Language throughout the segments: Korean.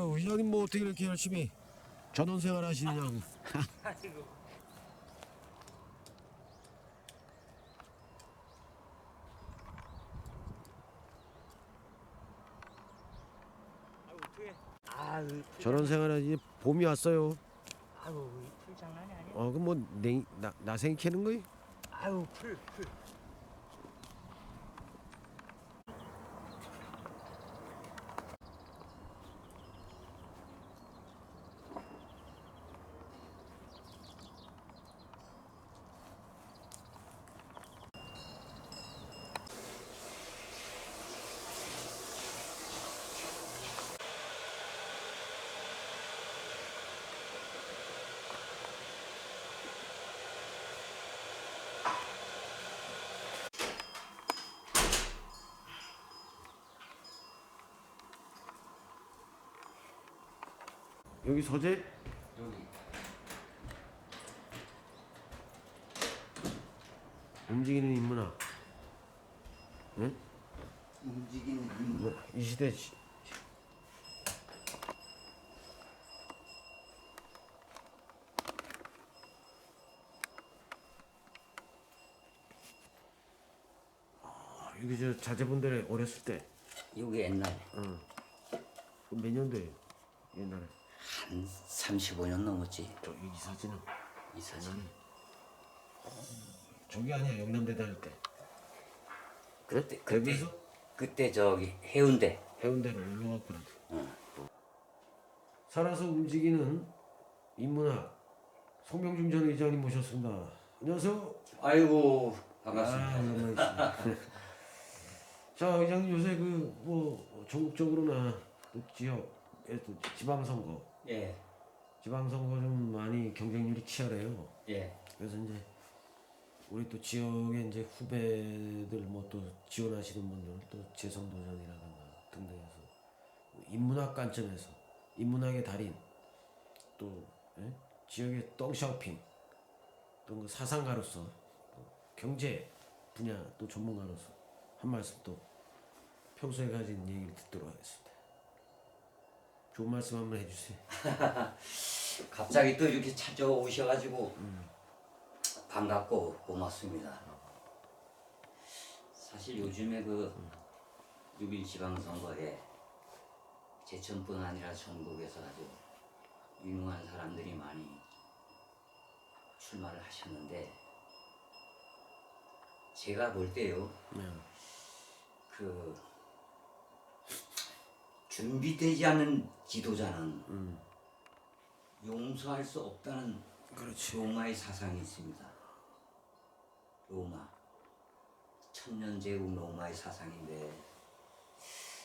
아유, 회장님 뭐 어떻게 이렇게 열심히 전원 생활 하시느냐고. 아이고. 아유 어떻게? 아유 풀 전원 생활 하지 봄이 왔어요. 아유 풀 장난이 아니야. 그럼 뭐 나생 캐는 거예요? 아유 풀. 여기 서재? 여기. 움직이는 인문학. 응? 움직이는 인물. 이 시대 여기 저 자제분들의 어렸을 때. 여기 옛날에 몇 년도에 옛날에 한 35년 넘었지. 이 사진은 이 사진. 저기 아니야 영남대 다닐 때. 그때 대구에서 그때 저기 해운대. 해운대로 올라갔구나. 응. 살아서 움직이는 인문학 송병중 전 의장님 모셨습니다. 안녕하세요. 아이고 반갑습니다. 오랜만이시네. 자 의장님 요새 그 뭐 전국적으로나 또 지역에 또 지방선거 예. 지방선거 좀 많이 경쟁률이 치열해요. 예. 그래서 이제 우리 또 지역에 이제 후배들 뭐 또 지원하시는 분들 또 재선도전이라든가 등등해서 인문학 관점에서 인문학의 달인 또 지역의 똥샤오핑 또 그 사상가로서 또 경제 분야 또 전문가로서 한 말씀 또 평소에 가진 얘기를 듣도록 하겠습니다. 좋은 말씀 한번 해주세요. 갑자기 또 이렇게 찾아오셔가지고 반갑고 고맙습니다. 사실 요즘에 그 6.1 지방선거에 제천뿐 아니라 전국에서 아주 유명한 사람들이 많이 출마를 하셨는데 제가 볼 때요 그 준비되지 않은 지도자는 용서할 수 없다는 그렇지. 로마의 사상이 있습니다. 로마 천년제국 로마의 사상인데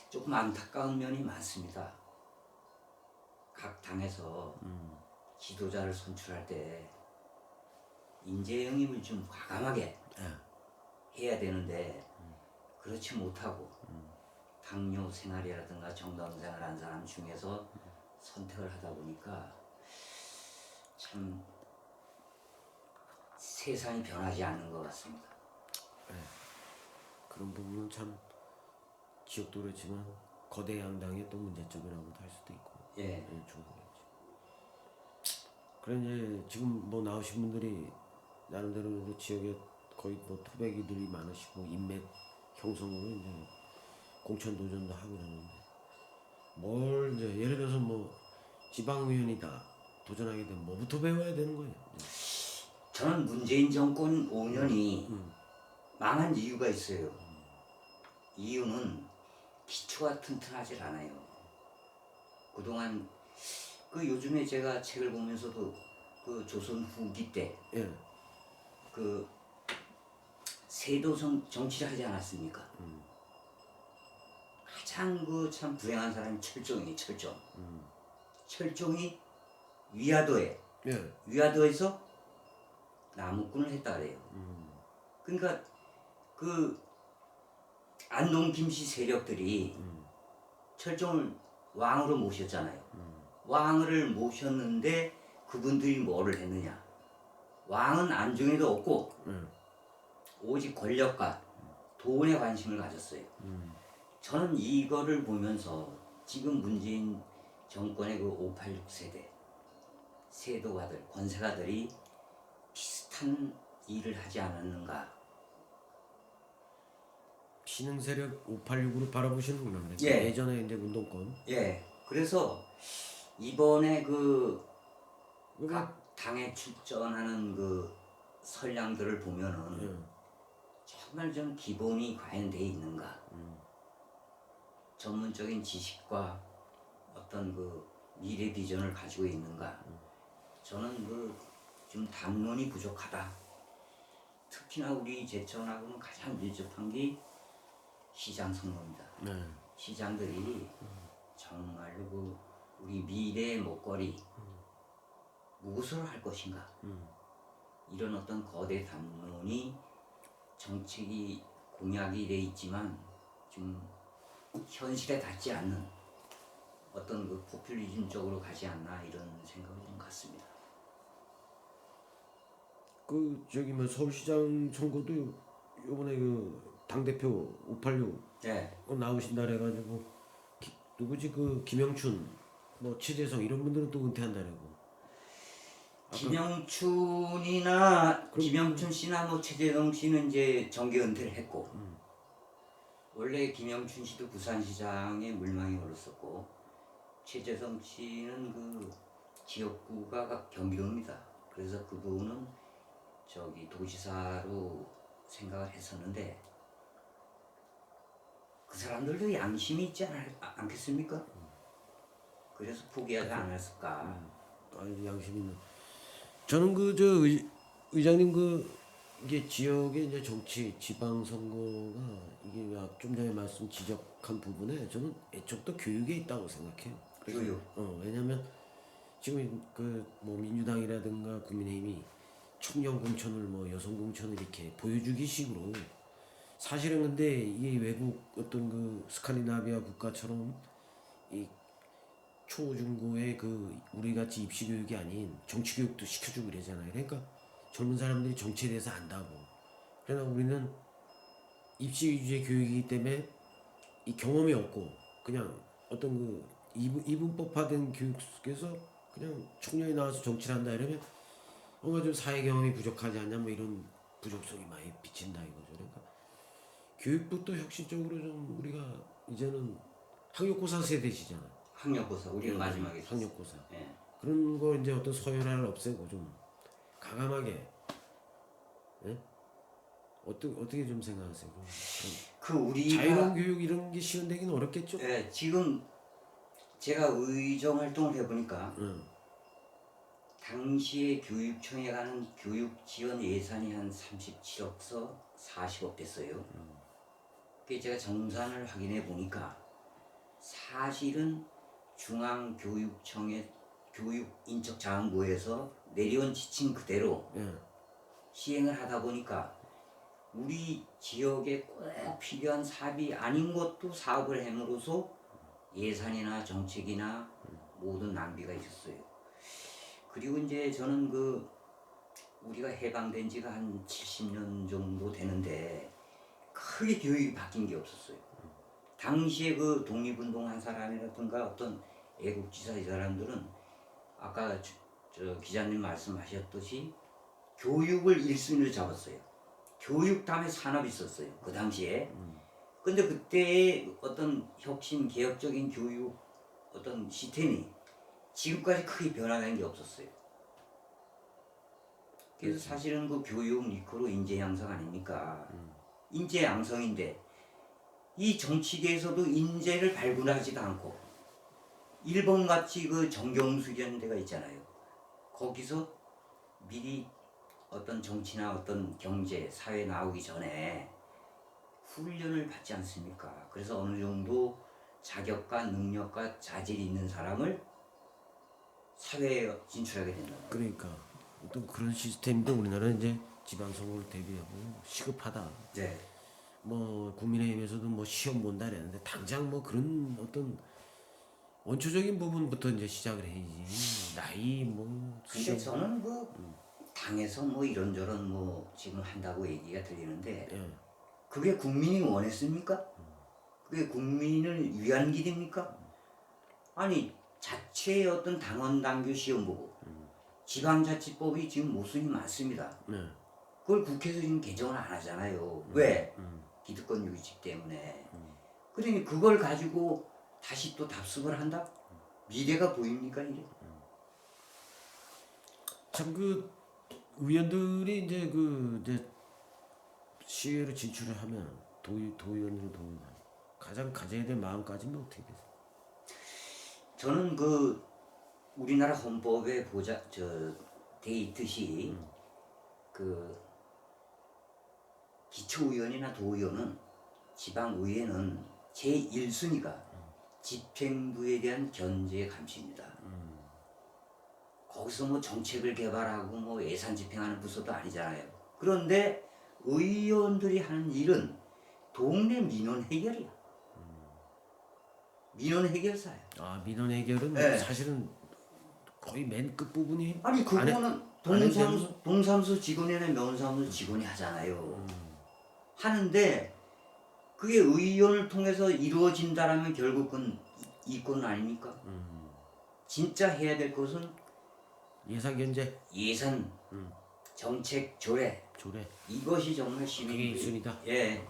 조금 안타까운 면이 많습니다. 각 당에서 지도자를 선출할 때 인재 영입을 좀 과감하게 해야 되는데 그렇지 못하고 당뇨 생활이라든가 정당 생활한 사람 중에서 선택을 하다 보니까 참 세상이 변하지 않는 것 같습니다. 그런 부분은 참 지역도 그렇지만 거대 양당의 또 문제점이라고도 할 수도 있고 충분하지. 그래 이제 지금 뭐 나오신 분들이 나름대로 그 지역에 거의 뭐 토백이들이 많으시고 인맥 형성으로 이제 공천 도전도 하고 그러는데 뭘 이제 예를 들어서 뭐 지방의원이다 도전하게 되면 뭐부터 배워야 되는 거예요? 저는 문재인 정권 5년이 망한 이유가 있어요. 이유는 기초가 튼튼하지 않아요. 그동안 그 요즘에 제가 책을 보면서도 그 조선 후기 때 그 세도 정치를 하지 않았습니까? 가장 그 참 불행한 사람이 철종이 철종이 위화도에서 나무꾼을 했다 그래요. 그러니까 그 안동 김씨 세력들이 철종을 왕으로 모셨잖아요. 왕을 모셨는데 그분들이 뭐를 했느냐? 왕은 안중에도 없고 오직 권력과 돈에 관심을 가졌어요. 저는 이거를 보면서 지금 문재인 정권의 그 586 세대 세도가들 권세가들이 비슷한 일을 하지 않았는가. 신흥 세력 586으로 바라보시는구나. 예. 예전에 이제 운동권. 예. 그래서 이번에 그 그게 각 당에 출전하는 그 선량들을 보면은 예. 정말 좀 기본이 과연 돼 있는가. 전문적인 지식과 어떤 그 미래 비전을 가지고 있는가. 저는 그 좀 담론이 부족하다. 특히나 우리 제천하고는 가장 밀접한 게 시장 선거입니다. 네. 시장들이 정말로 그 우리 미래의 목걸이 무엇을 할 것인가. 이런 어떤 거대 담론이 정책이 공약이 돼 있지만 좀 현실에 닿지 않는 어떤 그 포퓰리즘 쪽으로 가지 않나 이런 생각을 좀 갖습니다. 그 저기 뭐 서울시장 선거도 요번에 그 당대표 586 네. 나오신다 그래가지고 누구지 그 김영춘 뭐 최재성 이런 분들은 또 은퇴한다라고. 김영춘 씨나 뭐 최재성 씨는 이제 정계 은퇴를 했고 원래 김영춘 씨도 부산시장에 물망에 올랐었고 최재성 씨는 그 지역구가 경기도입니다. 그래서 그분은 저기 도지사로 생각을 했었는데 그 사람들도 양심이 있지 않겠습니까? 그래서 포기하지 않았을까. 아주 양심 있는. 저는 그 저 의장님 그 이게 지역의 이제 정치 지방 선거가 이게 좀 전에 말씀 지적한 부분에 저는 애초부터 교육에 있다고 생각해요. 교육. 왜냐면 지금 그 뭐 민주당이라든가 국민의힘이 청년 공천을 뭐 여성 공천을 이렇게 보여주기 식으로 사실은 근데 이게 외국 어떤 그 스칸디나비아 국가처럼 이 초중고의 그 우리 같이 입시 교육이 아닌 정치 교육도 시켜주고 그러잖아요. 그러니까 젊은 사람들이 정치에 대해서 안다고. 그러나 우리는 입시 위주의 교육이기 때문에 이 경험이 없고 그냥 어떤 그 이분법화된 교육 속에서 그냥 청년이 나와서 정치를 한다 이러면 뭔가 좀 사회 경험이 부족하지 않냐 뭐 이런 부족성이 많이 비친다 이거죠. 그러니까 교육부터 혁신적으로 좀 우리가 이제는 학력고사 세대시잖아. 학력고사 우리는 마지막에 있었어요. 학력고사. 예. 그런 거 이제 어떤 서열화를 없애고 좀 가감하게. 예? 어떻게 좀 생각하세요? 그 우리가 자유로운 교육 이런 게 시연되기는 어렵겠죠? 예, 지금 제가 의정 활동을 해보니까 응. 당시에 교육청에 가는 교육 지원 예산이 한 37억서 40억 됐어요. 그게 제가 정산을 확인해 보니까 사실은 중앙교육청의 교육인적자원부에서 내려온 지침 그대로 예. 시행을 하다 보니까 우리 지역에 꼭 필요한 사업이 아닌 것도 사업을 함으로써 예산이나 정책이나 모든 낭비가 있었어요. 그리고 이제 저는 그 우리가 해방된 지가 한 70년 정도 되는데 크게 교육이 바뀐 게 없었어요. 당시에 그 독립운동한 사람이라든가 어떤 애국지사 이 사람들은 아까 저 기자님 말씀하셨듯이 교육을 1순위로 잡았어요. 교육 다음에 산업이 있었어요. 그 당시에. 근데 그때의 어떤 혁신 개혁적인 교육 어떤 시스템이 지금까지 크게 변화된 게 없었어요. 그래서 사실은 그 교육 리커로 인재 양성 아닙니까? 인재 양성인데 이 정치계에서도 인재를 발굴하지도 않고 일본 같이 그 정경수 이런 데가 있잖아요. 거기서 미리 어떤 정치나 어떤 경제, 사회 나오기 전에 훈련을 받지 않습니까? 그래서 어느 정도 자격과 능력과 자질이 있는 사람을 사회에 진출하게 된다. 그러니까 또 그런 시스템도 우리나라는 이제 지방선거를 대비하고 시급하다. 네. 뭐 국민의힘에서도 뭐 시험 본다 그랬는데 당장 뭐 그런 어떤 원초적인 부분부터 이제 시작을 해야지. 나이 뭐 근데 저는 그 당에서 뭐 이런저런 뭐 지금 한다고 얘기가 들리는데 예. 그게 국민이 원했습니까? 그게 국민을 위한 길입니까? 아니 자체의 어떤 당원 당규 시험 보고 지방자치법이 지금 모순이 많습니다. 네. 그걸 국회에서 지금 개정을 안 하잖아요. 왜? 기득권 유지 때문에. 그러니 그걸 가지고 다시 또 답습을 한다? 미래가 보입니까 이게? 참 그 의원들이 이제 그 이제 시의회로 진출을 하면 도의원으로 가장 가져야 될 마음가짐은 어떻게 되세요? 저는 그 우리나라 헌법에 돼 있듯이 그 기초의원이나 도의원은 지방의회는 제1순위가 집행부에 대한 견제 감시입니다. 거기서 뭐 정책을 개발하고 뭐 예산 집행하는 부서도 아니잖아요. 그런데 의원들이 하는 일은 동네 민원 해결이야. 민원 해결사야. 아 민원 해결은 네. 사실은 거의 맨 끝 부분이 아니 그거는 안 해도 동사무소 직원이나 면사무소 직원이 하잖아요. 하는데 그게 의원을 통해서 이루어진다라면 결국 그건 이권 아닙니까? 진짜 해야 될 것은 예산 견제 예산, 정책, 조례 이것이 정말 그게 시민들이 1순위다. 예,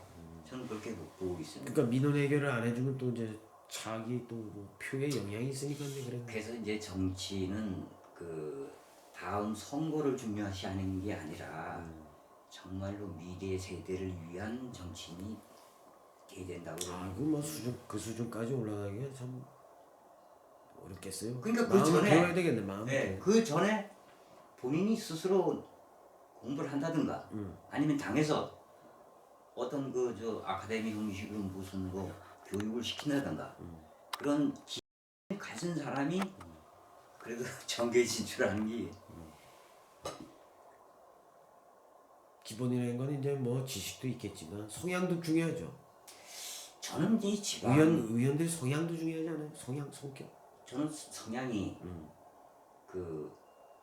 저는 그렇게 보고 있습니다. 그러니까 민원 해결을 안 해주면 또 이제 자기 또뭐 표에 영향이 있으니까 이제 그래. 그래서 이제 정치는 그 다음 선거를 중요시하는 게 아니라 정말로 미래 세대를 위한 정치인이 돼야 된다고 그러는 아그 뭐 수준 그 수준까지 올라가기가 참 어렵겠어요. 그러니까 그 마음을 전에 배워야 되겠네 마음. 예, 그 전에 본인이 스스로 공부를 한다든가 아니면 당에서 어떤 그 저 아카데미 형식으로 무슨 뭐 교육을 시킨다든가 그런 기회를 가진 사람이 그래도 정계에 진출하는 게 기본이라는 건 이제 뭐 지식도 있겠지만 성향도 중요하죠. 저는 이 지방 의원들 성향도 중요하잖아요. 성격. 저는 성향이 그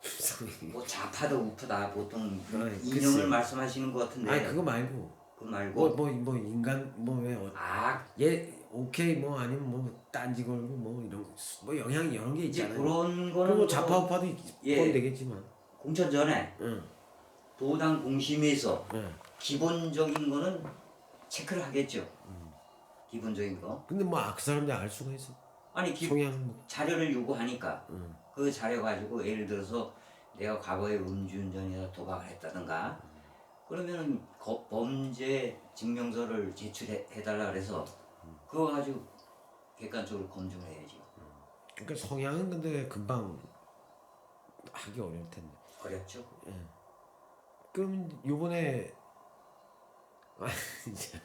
성향. 뭐 좌파다 우파다 보통 글쎄요. 인형을 말씀하시는 것 같은데 아니 그거 말고 그거 말고 뭐 인간 뭐왜 아 얘 오케이 뭐 아니면 뭐 딴지 걸고 뭐 이런 뭐 영향 이런 게 이제 있잖아요. 그런 거는 그리고 좌파 우파도 예. 포함되겠지만. 공천 전에 응. 도당 공심위에서 응. 기본적인 거는 체크를 하겠죠. 기본적인 거. 근데 뭐 그 사람들 알 수가 있어. 아니 성향 뭐. 자료를 요구하니까 그 자료 가지고 예를 들어서 내가 과거에 음주운전이나 도박을 했다든가 그러면 범죄 증명서를 제출해달라 그래서 그거 가지고 객관적으로 검증을 해야죠. 그러니까 성향은 근데 금방 하기 어려울 텐데. 어렵죠. 그럼 요번에 이제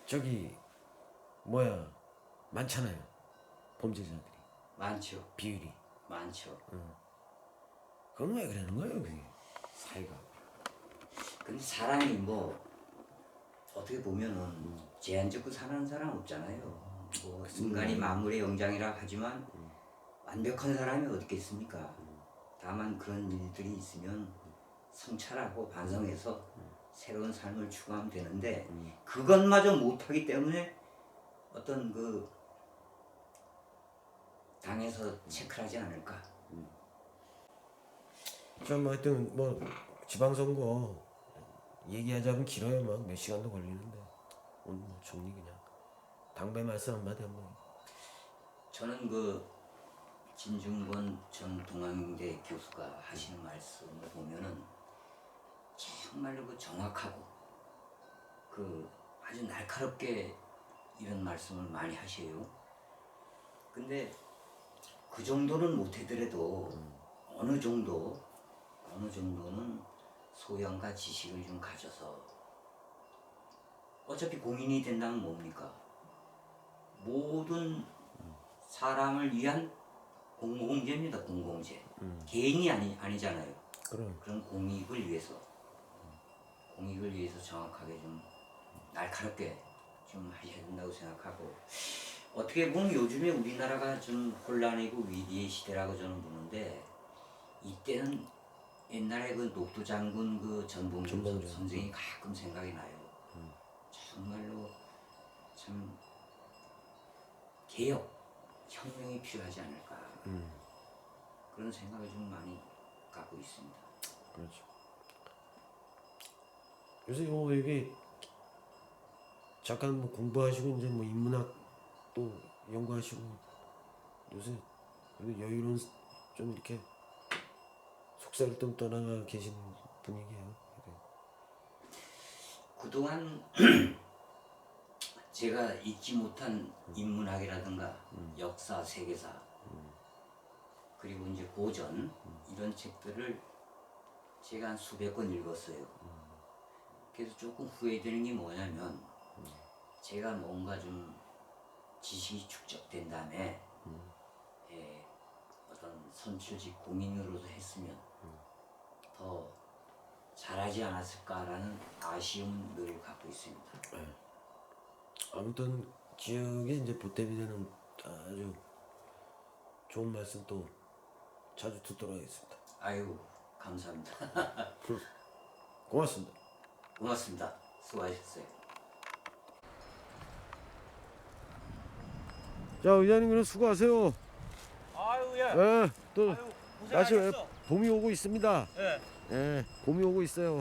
저기 뭐야 많잖아요 범죄자들이 많죠. 비율이. 많죠. 그건 왜 그러는 거예요 그게 사회가. 근데 사람이 뭐 어떻게 보면은 제한 짓고 사는 사람 없잖아요. 뭐 인간이 만물의 영장이라 하지만 완벽한 사람이 어디 있겠습니까? 다만 그런 일들이 있으면 성찰하고 반성해서 새로운 삶을 추구하면 되는데 그것마저 못하기 때문에 어떤 그 당에서 체크를 하지 않을까. 좀 하여튼 뭐 지방선거 얘기하자면 길어요 막 몇 시간도 걸리는데 오늘 뭐 정리 그냥 당배 말씀 한마디 한번. 저는 그 진중권 전 동아명대 교수가 하시는 말씀을 보면은 정말로 그 정확하고 그 아주 날카롭게 이런 말씀을 많이 하셔요. 근데 그 정도는 못하더라도 어느 정도는 소양과 지식을 좀 가져서 어차피 공인이 된다면 뭡니까? 모든 사람을 위한 공공재입니다. 공공재. 개인이 아니잖아요. 그런 공익을 위해서 정확하게 좀 날카롭게 좀 하셔야 된다고 생각하고 어떻게 보면 요즘에 우리나라가 좀 혼란이고 위기의 시대라고 저는 보는데 이때는 옛날에 그 녹두 장군 그 전봉준 선생이 가끔 생각이 나요. 정말로 참 개혁 혁명이 필요하지 않을까 그런 생각을 좀 많이 갖고 있습니다. 그렇죠. 요새 뭐 여기 잠깐 뭐 공부하시고 이제 뭐 인문학 또 연구하시고 요새 그래도 여유로운 좀 이렇게 속살을 좀 떠나가 계신 분위기예요. 그래. 그동안 제가 읽지 못한 인문학이라든가 역사, 세계사 그리고 이제 고전 이런 책들을 제가 한 수백 권 읽었어요. 그래서 조금 후회되는 게 뭐냐면 제가 뭔가 좀 지식이 축적된 다음에 어떤 선출직 공인으로서 했으면 더 잘하지 않았을까라는 아쉬움을 늘 갖고 있습니다. 아무튼 지역에 이제 보탬이 되는 아주 좋은 말씀 또 자주 듣도록 하겠습니다. 아유 감사합니다. 고맙습니다. 고맙습니다. 수고하셨어요. 자, 의장님 그럼 수고하세요. 아유 예. 예, 또 아유 날씨 고생하셨어. 봄이 오고 있습니다. 예. 예, 봄이 오고 있어요.